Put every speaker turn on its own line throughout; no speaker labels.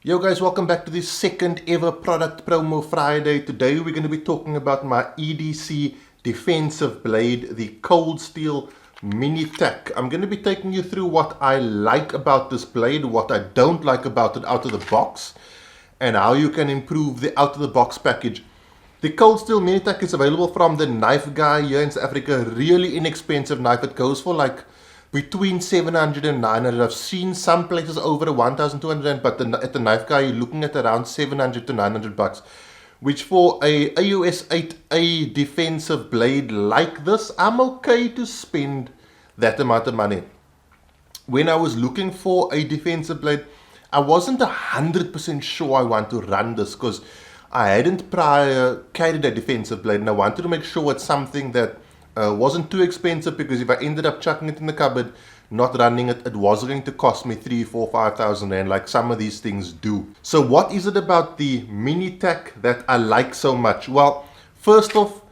Yo guys, welcome back to this second ever product promo Friday. Today we're going to be talking about my EDC defensive blade, the Cold Steel Mini Tac. I'm going to be taking you through what I like about this blade, what I don't like about it out of the box, and how you can improve the out of the box package. The Cold Steel Mini Tac is available from the Knife guy here in South Africa. Really inexpensive knife. It goes for like between 700 and 900. I've seen some places over 1,200, but at the Knife guy, you're looking at around 700 to 900 bucks. Which for a AUS 8A defensive blade like this, I'm okay to spend that amount of money. When I was looking for a defensive blade, I wasn't 100% sure I want to run this because I hadn't prior carried a defensive blade, and I wanted to make sure it's something that wasn't too expensive, because if I ended up chucking it in the cupboard, not running it, it was going to cost me 3, 4, 5,000 rand, like some of these things do. So what is it about the Mini Tac that I like so much? Well, first off,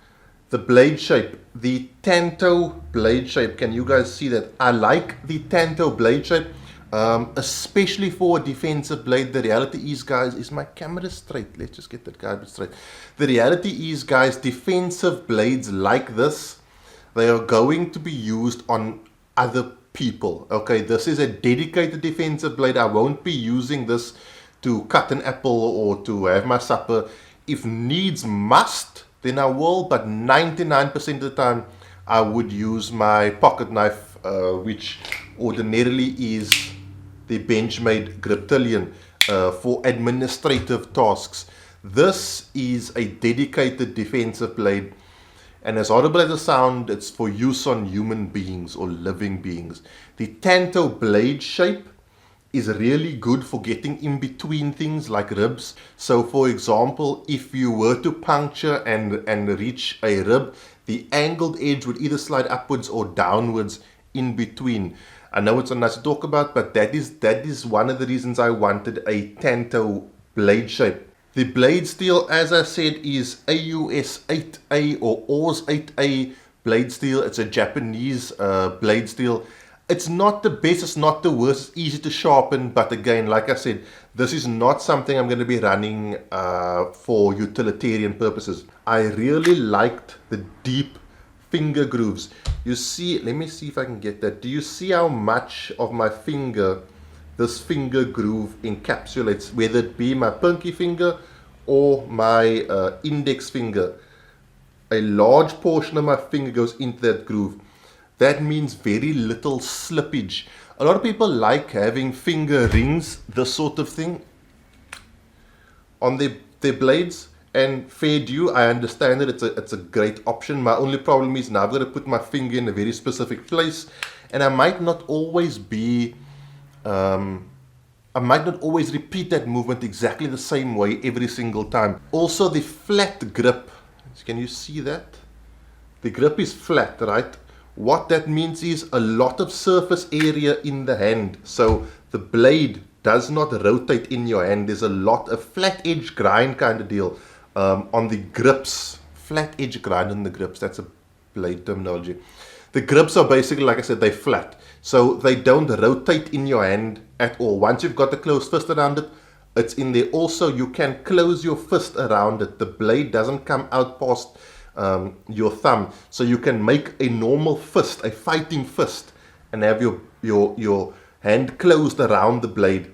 the blade shape, the Tanto blade shape. Can you guys see that? I like the Tanto blade shape, especially for a defensive blade. The reality is, guys, is my camera straight? Let's just get that guy a bit straight. The reality is, guys, defensive blades like this, they are going to be used on other people. Okay, this is a dedicated defensive blade. I won't be using this to cut an apple or to have my supper. If needs must, then I will, but 99% of the time I would use my pocket knife, which ordinarily is the Benchmade Griptilian, for administrative tasks. This is a dedicated defensive blade. And as horrible as it sounds, it's for use on human beings or living beings. The Tanto blade shape is really good for getting in between things like ribs. So for example, if you were to puncture and reach a rib, the angled edge would either slide upwards or downwards in between. I know it's not nice to talk about, but that is one of the reasons I wanted a Tanto blade shape. The blade steel, as I said, is AUS 8A or AUS 8A blade steel. It's a Japanese blade steel. It's not the best, it's not the worst, it's easy to sharpen, but again, like I said, this is not something I'm going to be running for utilitarian purposes. I really liked the deep finger grooves. You see, let me see if I can get that. Do you see how much of my finger this finger groove encapsulates, whether it be my pinky finger or my index finger? A large portion of my finger goes into that groove. That means very little slippage. A lot of people like having finger rings, this sort of thing, on their blades, and fair due, I understand that it's a great option. My only problem is now I've got to put my finger in a very specific place, and I might not always be I might not always repeat that movement exactly the same way every single time. Also, the flat grip, can you see that? The grip is flat, right? What that means is a lot of surface area in the hand. So the blade does not rotate in your hand. There's a lot of flat edge grind kind of deal on the grips. Flat edge grind on the grips, that's a blade terminology. The grips are basically, like I said, they're flat. So they don't rotate in your hand at all. Once you've got the closed fist around it, it's in there. Also, you can close your fist around it. The blade doesn't come out past your thumb. So you can make a normal fist, a fighting fist, and have your hand closed around the blade.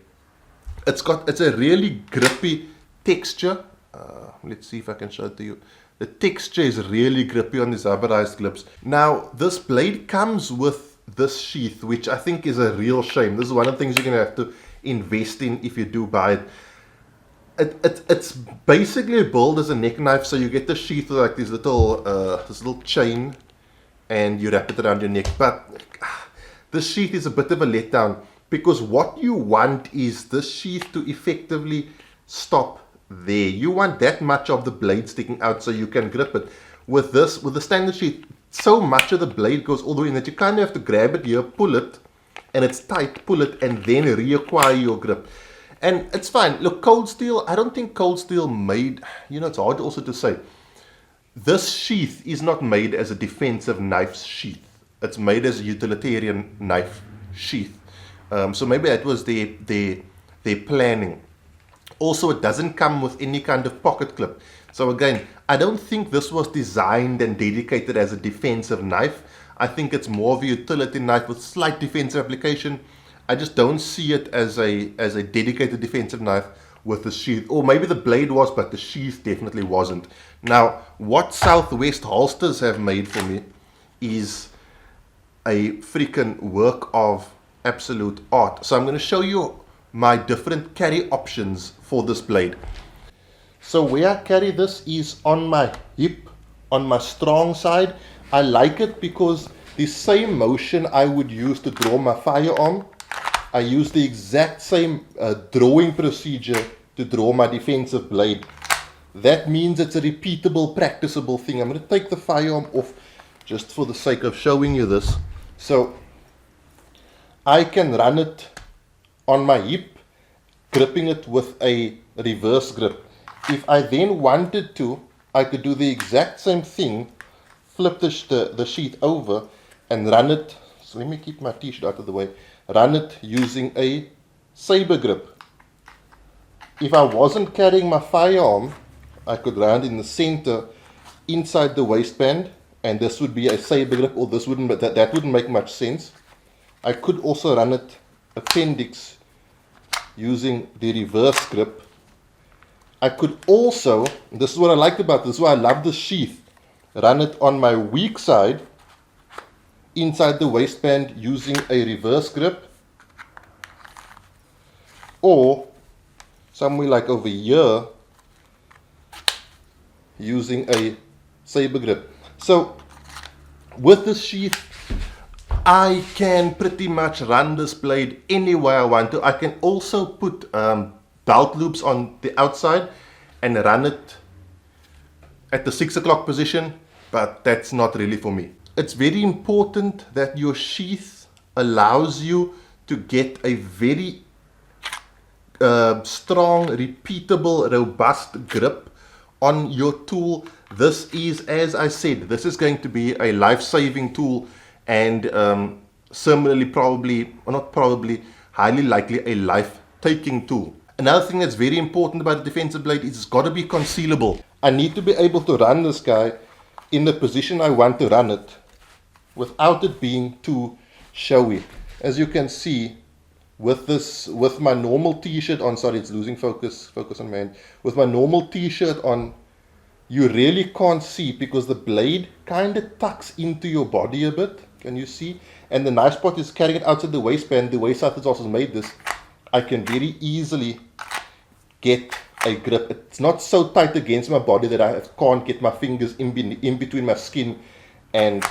It's a really grippy texture. Let's see if I can show it to you. The texture is really grippy on these rubberized grips. Now, this blade comes with this sheath, which I think is a real shame. This is one of the things you're going to have to invest in if you do buy it. It's basically built as a neck knife, so you get the sheath with like this little chain, and you wrap it around your neck. But the sheath is a bit of a letdown, because what you want is this sheath to effectively stop there. You want that much of the blade sticking out so you can grip it. With the standard sheath, so much of the blade goes all the way in that you kind of have to grab it here, pull it, and it's tight, pull it, and then reacquire your grip. And it's fine. Look, Cold Steel, I don't think Cold Steel made, it's hard also to say. This sheath is not made as a defensive knife sheath. It's made as a utilitarian knife sheath. So maybe that was their planning. Also, it doesn't come with any kind of pocket clip. So again, I don't think this was designed and dedicated as a defensive knife. I think it's more of a utility knife with slight defensive application. I just don't see it as a dedicated defensive knife with the sheath. Or maybe the blade was, but the sheath definitely wasn't. Now, what Southwest holsters have made for me is a freaking work of absolute art. So I'm going to show you my different carry options for this blade. So where I carry this is on my hip, on my strong side. I like it because the same motion I would use to draw my firearm, I use the exact same drawing procedure to draw my defensive blade. That means it's a repeatable, practicable thing. I'm going to take the firearm off just for the sake of showing you this. So I can run it on my hip, gripping it with a reverse grip. If I then wanted to, I could do the exact same thing, flip the sheath over and run it. So let me keep my t-shirt out of the way. Run it using a saber grip. If I wasn't carrying my firearm, I could run it in the center inside the waistband, and this would be a saber grip, or this wouldn't, but that wouldn't make much sense. I could also run it appendix using the reverse grip. I could also, this is what I liked about this, why I love the sheath, run it on my weak side inside the waistband using a reverse grip, or somewhere like over here using a saber grip. So with this sheath, I can pretty much run this blade any way I want to. I can also put belt loops on the outside and run it at the 6 o'clock position, but that's not really for me. It's very important that your sheath allows you to get a very strong, repeatable, robust grip on your tool. This is, as I said, this is going to be a life-saving tool, and similarly, probably, or not probably, highly likely a life-taking tool. Another thing that's very important about a defensive blade is it's got to be concealable. I need to be able to run this guy in the position I want to run it without it being too showy. As you can see, with this, with my normal t-shirt on, sorry, it's losing focus on my hand. With my normal t-shirt on, you really can't see because the blade kind of tucks into your body a bit. Can you see? And the nice part is carrying it outside the waistband. The way Southwest also made this, I can very easily get a grip. It's not so tight against my body that I can't get my fingers in between my skin and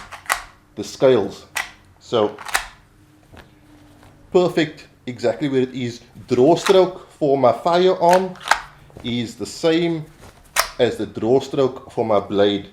the scales. So perfect, exactly where it is. Draw stroke for my firearm is the same as the draw stroke for my blade.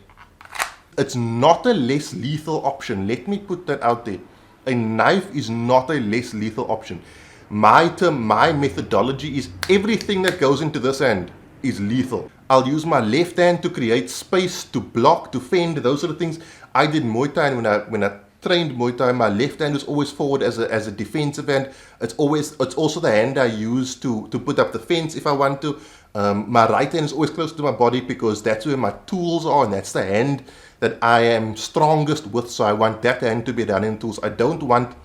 It's not a less lethal option. Let me put that out there. A knife is not a less lethal option. My methodology is everything that goes into this hand is lethal. I'll use my left hand to create space, to block, to fend, those sort of things. I did Muay Thai, and when I trained Muay Thai, my left hand was always forward as a defensive hand. It's also the hand I use to put up the fence if I want to. My right hand is always close to my body because that's where my tools are, and that's the hand that I am strongest with. So I want that hand to be running tools. I don't want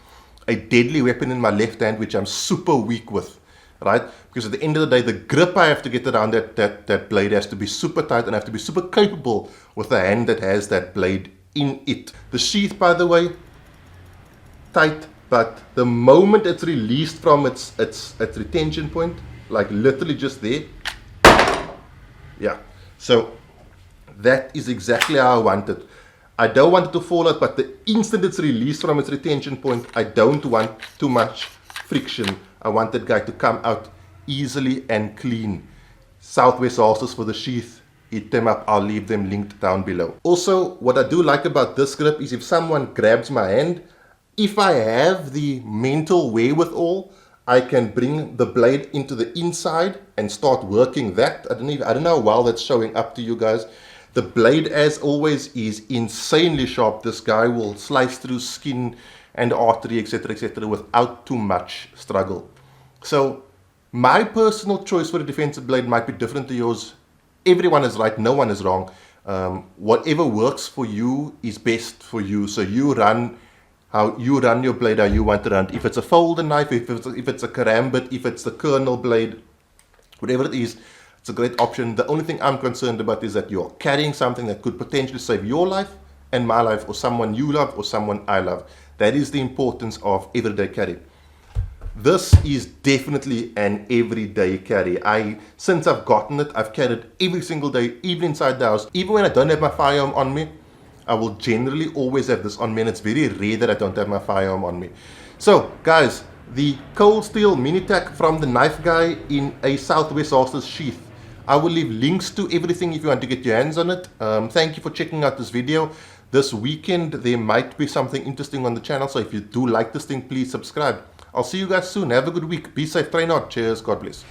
a deadly weapon in my left hand which I'm super weak with, right? Because at the end of the day, the grip I have to get around that blade has to be super tight, and I have to be super capable with a hand that has that blade in it. The sheath, by the way, tight, but the moment it's released from its retention point, like literally just there, yeah. So that is exactly how I want it. I don't want it to fall out, but the instant it's released from its retention point, I don't want too much friction. I want that guy to come out easily and clean. Southwest holsters for the sheath, hit them up. I'll leave them linked down below. Also, what I do like about this grip is if someone grabs my hand, if I have the mental wherewithal, I can bring the blade into the inside and start working that. I don't know how well that's showing up to you guys. The blade, as always, is insanely sharp. This guy will slice through skin and artery, etc., etc., without too much struggle. So My personal choice for a defensive blade might be different to yours. Everyone is right, no one is wrong. Whatever works for you is best for you. So you run how you run your blade, how you want to run. If it's a folder knife, if it's a karambit, if it's the kernel blade, whatever it is, it's a great option. The only thing I'm concerned about is that you're carrying something that could potentially save your life and my life, or someone you love, or someone I love. That is the importance of everyday carry. This is definitely an everyday carry. Since I've gotten it, I've carried every single day, even inside the house. Even when I don't have my firearm on me, I will generally always have this on me, and it's very rare that I don't have my firearm on me. So, guys, the Cold Steel Mini Tac from the Knife Guy in a Southwest Holsters sheath. I will leave links to everything if you want to get your hands on it. Thank you for checking out this video. This weekend, there might be something interesting on the channel, so if you do like this thing, please subscribe. I'll see you guys soon. Have a good week. Be safe. Train hard. Cheers. God bless.